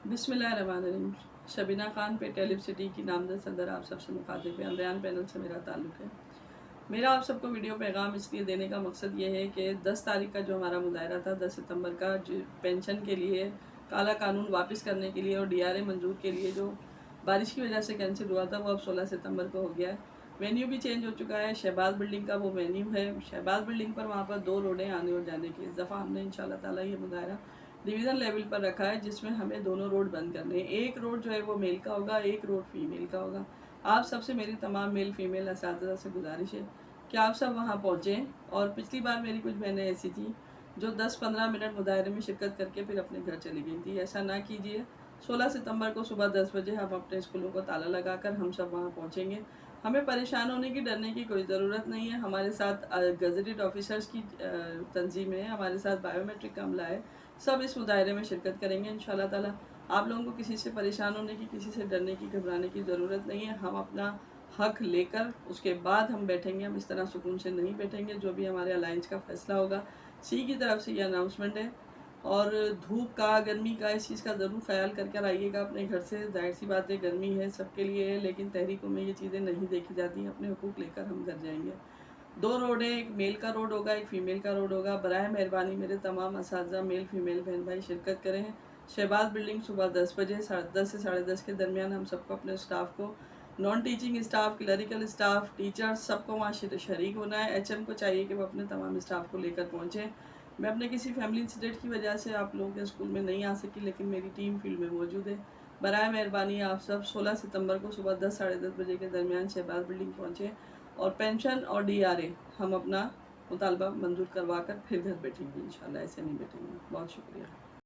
बिस्मिल्लाहिर्रहमानिर्रहीम। शबीना खान पे टेलिव सिटी की नामजद सदर आप सबसे मुखातिब है। अमरान पैनल से मेरा ताल्लुक़ है। मेरा आप सबको वीडियो पैगाम इसलिए देने का मकसद ये है कि 10 तारीख का जो हमारा मुजाहरा था 10 सितंबर का, जो पेंशन के लिए काला कानून वापस करने के लिए और DRA मंजूर के लिए जो बारिश की वजह से कैंसिल हुआ था, वो अब 16 सितंबर को हो गया है। वेन्यू भी चेंज हो चुका है। शहबाज बिल्डिंग का वो वेन्यू है। शहबाज बिल्डिंग पर वहाँ पर 2 रोडें आने और जाने की। इस दफ़ा हमने इंशाल्लाह ताला ये मुजाहरा डिवीज़न लेवल पर रखा है, जिसमें हमें दोनों रोड बंद करने हैं। एक रोड जो है वो मेल का होगा, एक रोड फीमेल का होगा। आप सबसे मेरी तमाम मेल फीमेल असातिज़ा से गुजारिश है कि आप सब वहाँ पहुँचें। और पिछली बार मेरी कुछ बहनें ऐसी थी जो 10-15 मिनट मुजाहरे में शिरकत करके फिर अपने घर चली गई थी। ऐसा ना कीजिए। 16 सितंबर को सुबह 10 बजे हम अपने स्कूलों को ताला लगाकर हम सब वहाँ पहुँचेंगे। हमें परेशान होने की, डरने की कोई ज़रूरत नहीं है। हमारे साथ गज़ेटेड ऑफिसर्स की तंजीमें हैं, हमारे साथ बायोमेट्रिक का अमला है। सब इस मुजाहरे में शिरकत करेंगे इंशाल्लाह ताला। आप लोगों को किसी से परेशान होने की, किसी से डरने की, घबराने की ज़रूरत नहीं है। हम अपना हक लेकर उसके बाद हम बैठेंगे। हम इस तरह सुकून से नहीं बैठेंगे। जो भी हमारे अलायंस का फ़ैसला होगा, सी की तरफ से ये अनाउंसमेंट है। और धूप का, गर्मी का, इस चीज़ का ज़रूर ख्याल करके आइएगा अपने घर से। जाहिर सी बात है, गर्मी है, सबके लिए है, लेकिन तहरीकों में ये चीज़ें नहीं देखी जाती। अपने हुकूक लेकर हम घर जाएंगे। 2 रोड है, एक मेल का रोड होगा, एक फ़ीमेल का रोड होगा। बराए मेहरबानी मेरे तमाम असातिज़ा मेल फ़ीमेल बहन भाई शिरकत करें। शहबाज बिल्डिंग सुबह 10 बजे, 10 से 10:30 के दरमियान हम सबको, अपने स्टाफ को, non teaching staff, clerical staff, teachers, सबको वहाँ शरीक होना है। HM को चाहिए कि वो अपने तमाम स्टाफ को लेकर पहुँचें। मैं अपने किसी फैमिली इंसिडेंट की वजह से आप लोगों के स्कूल में नहीं आ सकी, लेकिन मेरी टीम फील्ड में मौजूद है। बराए मेहरबानी आप सब 16 सितंबर को सुबह 10 साढ़े 10 बजे के दरमियान शहबाज बिल्डिंग पहुँचें और पेंशन और DRA हम अपना मुतालबा मंजूर करवा कर फिर घर बैठेंगे इंशाल्लाह। ऐसे नहीं बैठेंगे। बहुत शुक्रिया।